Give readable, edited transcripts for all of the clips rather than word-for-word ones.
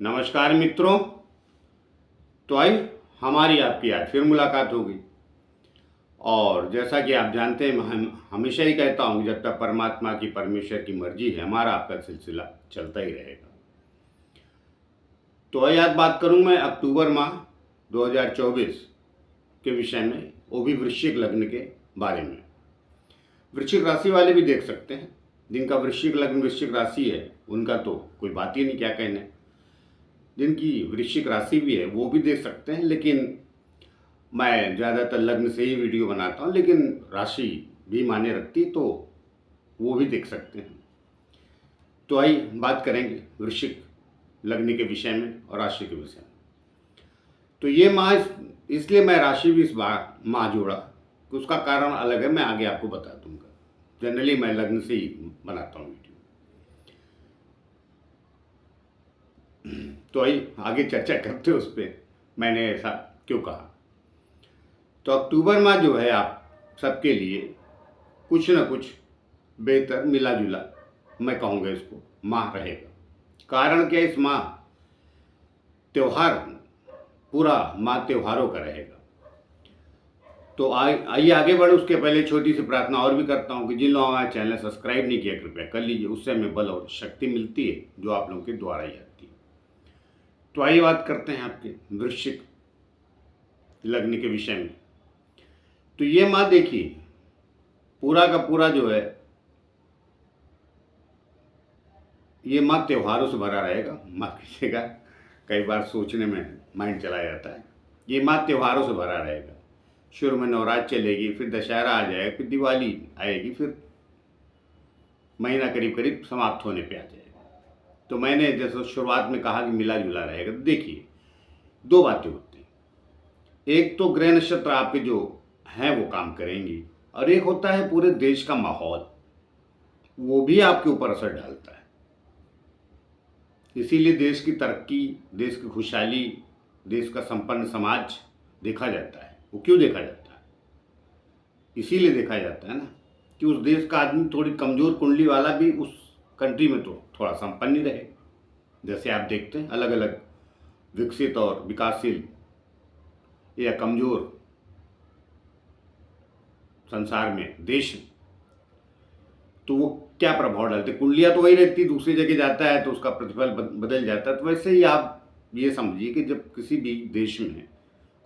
नमस्कार मित्रों। तो आई हमारी आपकी आज फिर मुलाकात होगी। और जैसा कि आप जानते हैं, हम हमेशा ही कहता हूँ, जब तक परमात्मा की परमेश्वर की मर्जी है, हमारा आपका सिलसिला चलता ही रहेगा। तो आज बात करूँ मैं अक्टूबर माह 2024 के विषय में, वो भी वृश्चिक लग्न के बारे में। वृश्चिक राशि वाले भी देख सकते हैं। जिनका वृश्चिक लग्न वृश्चिक राशि है उनका तो कोई बात ही नहीं, क्या कहने। जिनकी वृश्चिक राशि भी है वो भी देख सकते हैं, लेकिन मैं ज़्यादातर लग्न से ही वीडियो बनाता हूँ, लेकिन राशि भी मायने रखती तो वो भी देख सकते हैं। तो आइए बात करेंगे वृश्चिक लग्न के विषय में और राशि के विषय में। तो ये माह इसलिए मैं राशि भी इस बार माह जोड़ा कि उसका कारण अलग है, मैं आगे आपको बता दूंगा। जनरली मैं लग्न से ही बनाता हूँ वीडियो। तो आइए आगे चर्चा करते हैं उस पर, मैंने ऐसा क्यों कहा। तो अक्टूबर माह जो है आप सबके लिए कुछ न कुछ बेहतर मिला जुला, मैं कहूँगा इसको, माह रहेगा। कारण क्या, इस माह त्यौहार, पूरा माह त्योहारों का रहेगा। तो आइए आगे बढ़े। उसके पहले छोटी सी प्रार्थना और भी करता हूँ कि जिन लोगों ने हमारा चैनल सब्सक्राइब नहीं किया, कृपया कर लीजिए। उससे हमें बल और शक्ति मिलती है जो आप लोगों के द्वारा ही आती है। तो आइए बात करते हैं आपके वृश्चिक लग्न के विषय में। तो ये माह देखिए, पूरा का पूरा जो है ये माह त्योहारों से भरा रहेगा। माफ कीजिएगा, कई बार सोचने में माइंड चला जाता है। ये माह त्योहारों से भरा रहेगा। शुरू में नवरात्र चलेगी, फिर दशहरा आ जाएगा, फिर दिवाली आएगी, फिर महीना करीब करीब समाप्त होने पे आ जाएगा। तो मैंने जैसे शुरुआत में कहा कि मिला जुला रहेगा। तो देखिए, दो बातें होती हैं। एक तो ग्रह नक्षत्र आपके जो हैं वो काम करेंगी, और एक होता है पूरे देश का माहौल, वो भी आपके ऊपर असर डालता है। इसीलिए देश की तरक्की, देश की खुशहाली, देश का संपन्न समाज देखा जाता है। वो क्यों देखा जाता है? इसीलिए देखा जाता है ना कि उस देश का आदमी थोड़ी कमज़ोर कुंडली वाला भी उस कंट्री में तो थोड़ा संपन्न ही रहे। जैसे आप देखते हैं अलग अलग विकसित और विकासशील या कमज़ोर संसार में देश, तो वो क्या प्रभाव डालते, कुंडलियाँ तो वही रहती, दूसरी जगह जाता है तो उसका प्रतिफल बदल जाता है। तो वैसे ही आप ये समझिए कि जब किसी भी देश में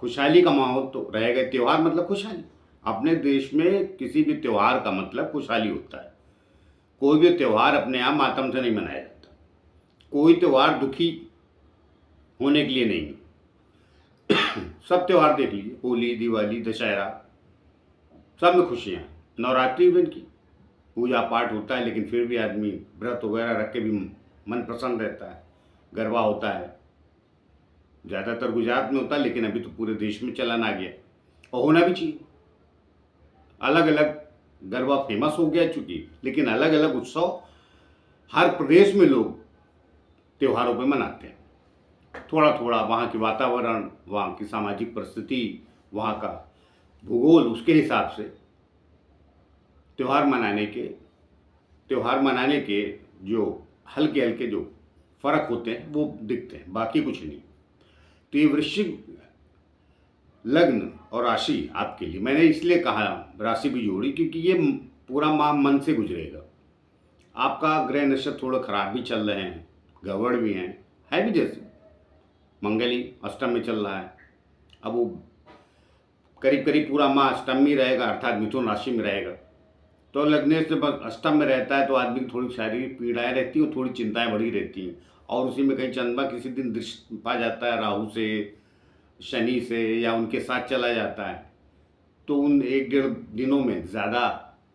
खुशहाली का माहौल तो रहेगा। त्यौहार मतलब खुशहाली। अपने देश में किसी भी त्यौहार का मतलब खुशहाली होता है। कोई भी त्यौहार अपने आप मातम से नहीं मनाया जाता। कोई त्यौहार दुखी होने के लिए नहीं है। सब त्यौहार देख लीजिए, होली, दिवाली, दशहरा, सब में खुशियाँ हैं। नवरात्रि भी की पूजा पाठ होता है, लेकिन फिर भी आदमी व्रत वगैरह रख के भी मन प्रसन्न रहता है। गरबा होता है, ज़्यादातर गुजरात में होता है, लेकिन अभी तो पूरे देश में चलन आ गया और होना भी चाहिए। अलग अलग गरबा फेमस हो गया चूँकि, लेकिन अलग अलग उत्सव हर प्रदेश में लोग त्योहारों पे मनाते हैं। थोड़ा थोड़ा वहाँ के वातावरण, वहाँ की सामाजिक परिस्थिति, वहाँ का भूगोल, उसके हिसाब से त्यौहार मनाने के जो हल्के हल्के जो फ़र्क होते हैं वो दिखते हैं, बाकी कुछ नहीं। तो ये वृश्चिक लग्न और राशि आपके लिए मैंने इसलिए कहा राशि भी जोड़ी, क्योंकि ये पूरा माह मन से गुजरेगा। आपका ग्रह नक्षत्र थोड़ा खराब भी चल रहे हैं, गड़बड़ भी हैं, है भी। जैसे मंगल ही अष्टम में चल रहा है, अब वो करीब करीब पूरा माह अष्टम में रहेगा, अर्थात मिथुन राशि में रहेगा। तो लगने से बस अष्टम में रहता है तो आदमी की थोड़ी शारीरिक पीड़ाएँ रहती हैं, थोड़ी चिंताएँ बढ़ी रहती हैं। और उसी में कहीं चंद्रमा किसी दिन दृष्टि पा जाता है राहु से, शनि से, या उनके साथ चला जाता है, तो उन एक डेढ़ दिनों में ज़्यादा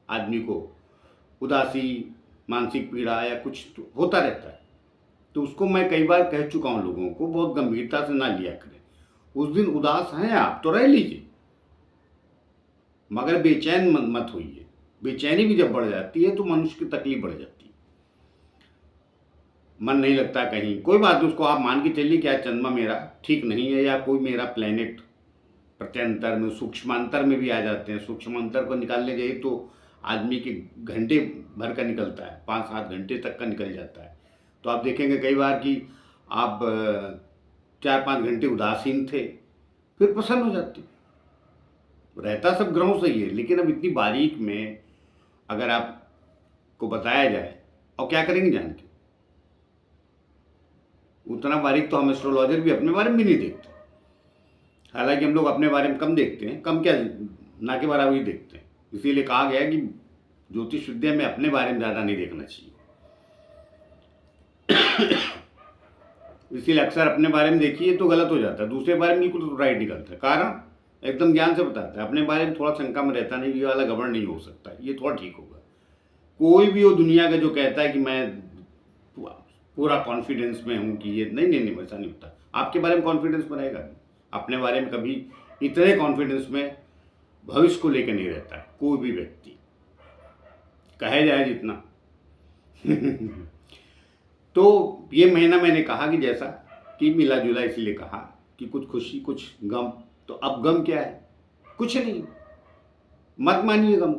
आदमी को उदासी, मानसिक पीड़ा या कुछ तो होता रहता है। तो उसको मैं कई बार कह चुका हूँ लोगों को, बहुत गंभीरता से ना लिया करें। उस दिन उदास हैं आप तो रह लीजिए, मगर बेचैन मत होइए। बेचैनी भी जब बढ़ जाती है तो मनुष्य की तकलीफ बढ़ जाती है, मन नहीं लगता कहीं। कोई बात नहीं, उसको आप मान के चलिए क्या चंद्रमा मेरा ठीक नहीं है, या कोई मेरा प्लेनेट प्रत्यंतर में, सूक्ष्मांतर में भी आ जाते हैं। सूक्ष्मांतर को निकालने जाइए तो आदमी के घंटे भर का निकलता है, 5-7 घंटे तक का निकल जाता है। तो आप देखेंगे कई बार कि आप 4-5 घंटे उदासीन थे, फिर प्रसन्न हो जाते। रहता सब ग्रहों से ही है, लेकिन अब इतनी बारीक में अगर आपको बताया जाए, और क्या करेंगे जान के? उतना बारीक तो हम एस्ट्रोलॉजर भी अपने बारे में भी नहीं देखते। हालांकि हम लोग अपने बारे में कम देखते हैं, कम क्या, ना के बराबर ही देखते हैं। इसीलिए कहा गया कि ज्योतिष विद्या में अपने बारे में ज़्यादा नहीं देखना चाहिए। इसीलिए अक्सर अपने बारे में देखिए तो गलत हो जाता है, दूसरे बारे में बिल्कुल राइट निकलता है। कारण एकदम ज्ञान से बताता है, अपने बारे में थोड़ा शंका में रहता नहीं, ये वाला गड़बड़ नहीं हो सकता, ये थोड़ा ठीक होगा। कोई भी वो दुनिया का जो कहता है कि मैं पूरा कॉन्फिडेंस में हूँ कि ये नहीं नहीं नहीं, ऐसा नहीं होता। आपके बारे में कॉन्फिडेंस बनाएगा, अपने बारे में कभी इतने कॉन्फिडेंस में भविष्य को लेकर नहीं रहता है कोई भी व्यक्ति, कहे जाए जितना। तो ये महीना मैंने कहा कि जैसा कि मिला जुला, इसलिए कहा कि कुछ खुशी कुछ गम। तो अब गम क्या है? कुछ नहीं, मत मानिए गम।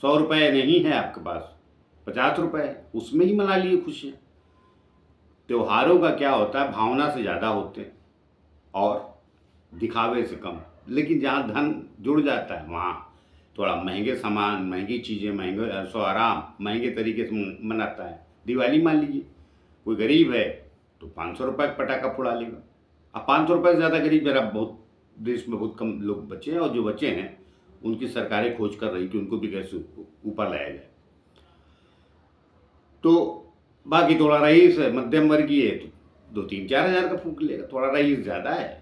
100 रुपये नहीं है आपके पास, 50 रुपये, उसमें ही मना लिए खुशियाँ। त्योहारों का क्या होता है, भावना से ज़्यादा होते हैं और दिखावे से कम। लेकिन जहाँ धन जुड़ जाता है वहाँ थोड़ा महंगे सामान, महंगी चीज़ें, महंगे ऐशो आराम महंगे तरीके से मनाता है। दिवाली मान लीजिए, कोई गरीब है तो 500 रुपये का पटाखा फुड़ा लेगा। अब 500 रुपये से ज़्यादा गरीब जरा बहुत देश में बहुत कम लोग बचे हैं, और जो बचे हैं उनकी सरकारें खोज कर रही कि उनको भी कैसे ऊपर लाया जाए। तो बाकी थोड़ा रईस है, मध्यम वर्गीय है, तो 2-3-4 हज़ार का फूंक लेगा। थोड़ा रईस ज़्यादा है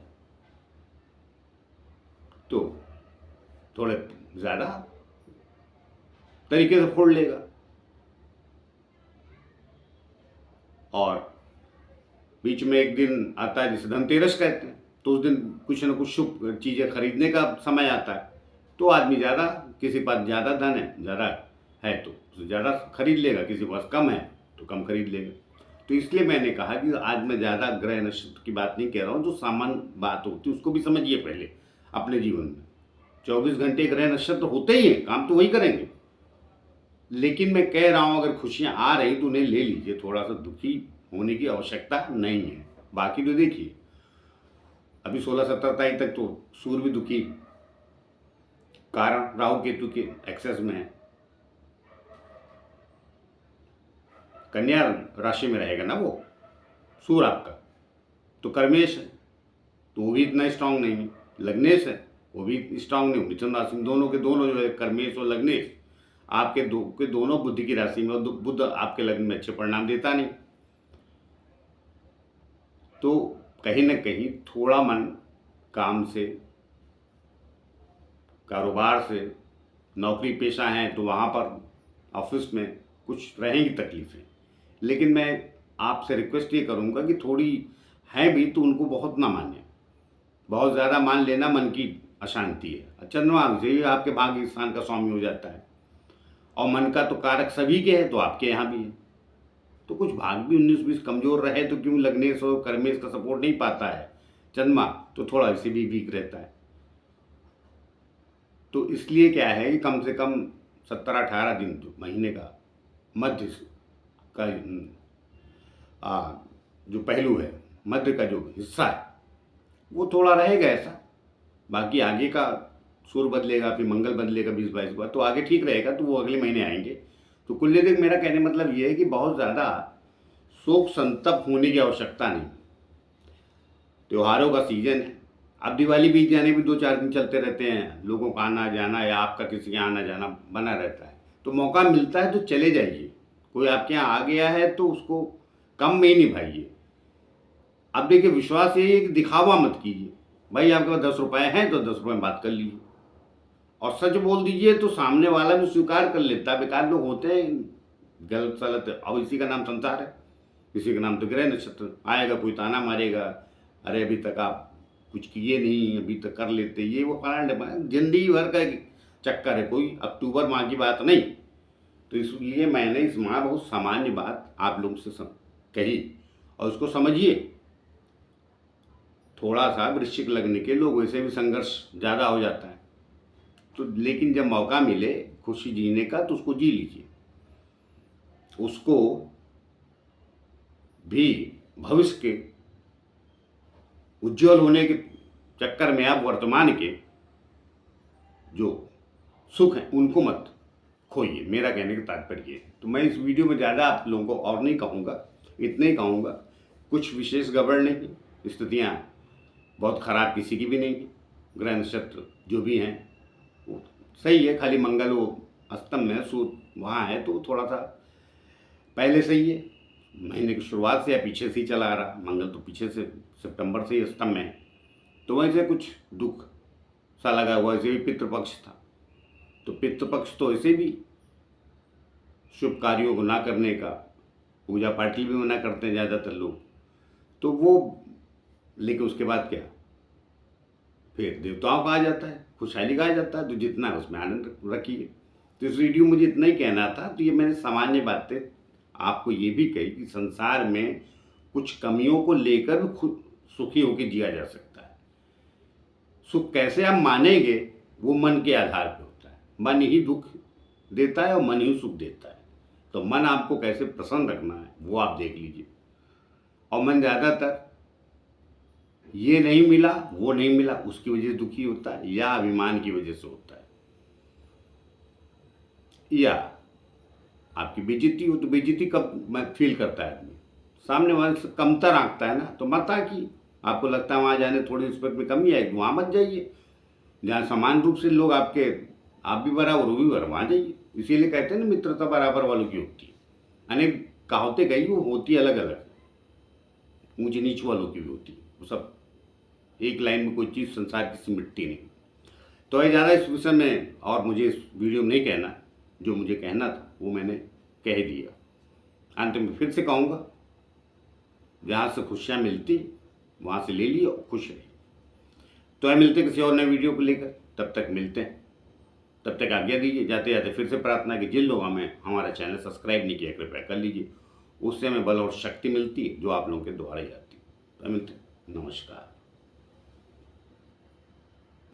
तो थोड़े ज़्यादा तरीके से फोड़ लेगा। और बीच में एक दिन आता है जिसे धनतेरस कहते हैं, तो उस दिन कुछ न कुछ शुभ चीज़ें खरीदने का समय आता है, तो आदमी ज़्यादा, किसी के पास ज़्यादा धन है, ज़्यादा है तो ज़्यादा खरीद लेगा, किसी के पास कम है तो कम खरीद लेगा। तो इसलिए मैंने कहा कि आज मैं ज़्यादा ग्रह नक्षत्र की बात नहीं कह रहा हूँ, जो सामान्य बात होती है उसको भी समझिए पहले अपने जीवन में। 24 घंटे ग्रह नक्षत्र होते ही हैं, काम तो वही करेंगे। लेकिन मैं कह रहा हूँ अगर खुशियाँ आ रही तो उन्हें ले लीजिए, थोड़ा सा दुखी होने की आवश्यकता नहीं है। बाकी तो देखिए अभी 16-17 तारीख तक तो सूर्य भी दुखी, कारण राहु केतु के एक्सेस में है। कन्या राशि में रहेगा ना वो सूर्य आपका, तो कर्मेश है तो वो भी इतना स्ट्रांग नहीं है। लग्नेश है वो भी स्ट्रांग नहीं, मिथुन राशि में दोनों के दोनों जो है कर्मेश और लग्नेश आपके दोनों बुद्धि की राशि में, और बुध आपके लग्न में अच्छे परिणाम देता नहीं। तो कहीं ना कहीं थोड़ा मन काम से, कारोबार से, नौकरी पेशा है तो वहाँ पर ऑफिस में कुछ रहेंगी तकलीफ़ें। लेकिन मैं आपसे रिक्वेस्ट ये करूँगा कि थोड़ी हैं भी तो उनको बहुत ना माने, बहुत ज़्यादा मान लेना मन की अशांति है। चंद्रमा से ही आपके भाग्य स्थान का स्वामी हो जाता है, और मन का तो कारक सभी के हैं, तो आपके यहाँ भी है। तो कुछ भाग भी 19-20 कमज़ोर रहे तो क्यों लग्नेश और कर्मेश का सपोर्ट नहीं पाता है चंद्रमा, तो थोड़ा इसे भी वीक रहता है। तो इसलिए क्या है कि कम से कम 17-18 दिन तो महीने का मध्य का जो पहलू है, मध्य का जो हिस्सा है वो थोड़ा रहेगा ऐसा। बाकी आगे का सूर्य बदलेगा, फिर मंगल बदलेगा 20-22 बार, तो आगे ठीक रहेगा, तो वो अगले महीने आएंगे। तो कुल मिलाकर मेरा कहने मतलब ये है कि बहुत ज़्यादा शोक संतप्त होने की आवश्यकता नहीं। त्योहारों का सीजन है, अब दिवाली बीत जाने भी 2-4 दिन चलते रहते हैं, लोगों का आना जाना या आपका किसी के आना जाना बना रहता है। तो मौका मिलता है तो चले जाइए। कोई आपके यहाँ आ गया है तो उसको कम में ही निभाइए। अब देखिए विश्वास यही है कि दिखावा मत कीजिए। भाई आपके पास 10 रुपये हैं तो 10 रुपये में बात कर लीजिए, और सच बोल दीजिए तो सामने वाला भी स्वीकार कर लेता है। बेकार लोग होते हैं गलत सलत, अब इसी का नाम संसार है, इसी का नाम तो ग्रह नक्षत्र। आएगा कोई ताना मारेगा, अरे अभी तक आप कुछ किए नहीं, अभी तक कर लेते, ये वो कारण जिंदगी भर का चक्कर है, कोई अक्टूबर माह की बात नहीं। तो इसलिए मैंने इस माह बहुत सामान्य बात आप लोगों से कही, और उसको समझिए। थोड़ा सा वृश्चिक लगने के लोग वैसे भी संघर्ष ज़्यादा हो जाता है, तो लेकिन जब मौका मिले खुशी जीने का तो उसको जी लीजिए, उसको भी भविष्य के उज्जवल होने के चक्कर में आप वर्तमान के जो सुख हैं उनको मत खोइए, मेरा कहने का तात्पर्य है। तो मैं इस वीडियो में ज़्यादा आप लोगों को और नहीं कहूँगा, इतना ही कहूँगा। कुछ विशेष गड़बड़ नहीं, स्थितियाँ बहुत ख़राब किसी की भी नहीं, ग्रह नक्षत्र जो भी हैं वो सही है। खाली मंगल वो अस्तम में सूर्य वहाँ है तो थोड़ा सा पहले सही है, महीने की शुरुआत से या पीछे से ही चला आ रहा। मंगल तो पीछे से सितंबर से ही अस्तम में है, तो वहीं से कुछ दुख सा लगा हुआ। ऐसे भी पितृपक्ष था, तो पितृपक्ष तो ऐसे भी शुभ कार्यों को ना करने का, पूजा पाठी भी मना करते हैं ज़्यादातर लोग, तो वो लेकिन उसके बाद क्या, फिर देवताओं का आ जाता है, खुशहाली का आ जाता है, तो जितना है उसमें आनंद रखिए। तो इस वीडियो में मुझे इतना ही कहना था। तो ये मैंने सामान्य बातें आपको ये भी कही कि संसार में कुछ कमियों को लेकर भी खुद सुखी होकर जिया जा सकता है। सुख कैसे आप मानेंगे वो मन के आधार पर होता है। मन ही दुख देता है और मन ही सुख देता है। तो मन आपको कैसे प्रसन्न रखना है वो आप देख लीजिए। और मन ज़्यादातर ये नहीं मिला वो नहीं मिला उसकी वजह से दुखी होता है, या अभिमान की वजह से होता है, या आपकी बेइज्जती हो तो बेइज्जती कब फील करता है आदमी, सामने वाले से कमतर आंकता है ना, तो मत आंकिए। आपको लगता है वहाँ जाने थोड़ी रिस्पेक्ट में कमी आएगी, वहाँ मत जाइए। जहाँ समान रूप से लोग आप भी बराबर वो भी बराबर, वहाँ जाइए। इसीलिए कहते हैं ना, मित्रता बराबर वालों की होती है। अनेक कहावतें गई, वो होती अलग अलग, ऊंच नीच वालों की भी होती है। वो सब एक लाइन में कोई चीज़ संसार की सिमटती नहीं। तो ये ज़्यादा इस विषय में और मुझे इस वीडियो में नहीं कहना, जो मुझे कहना था वो मैंने कह दिया। अंत में फिर से कहूँगा, जहाँ से खुशियाँ मिलती वहाँ से ले लिए और खुश रहिए। तो मिलते किसी और नए वीडियो को लेकर, तब तक मिलते हैं, तब तक आज्ञा दीजिए। जाते जाते फिर से प्रार्थना कि जिन लोग हमारा चैनल सब्सक्राइब नहीं किया कृपया कर लीजिए, उससे हमें बल और शक्ति मिलती है जो आप लोगों के द्वारा ही आती है। तो मिलते हैं, नमस्कार।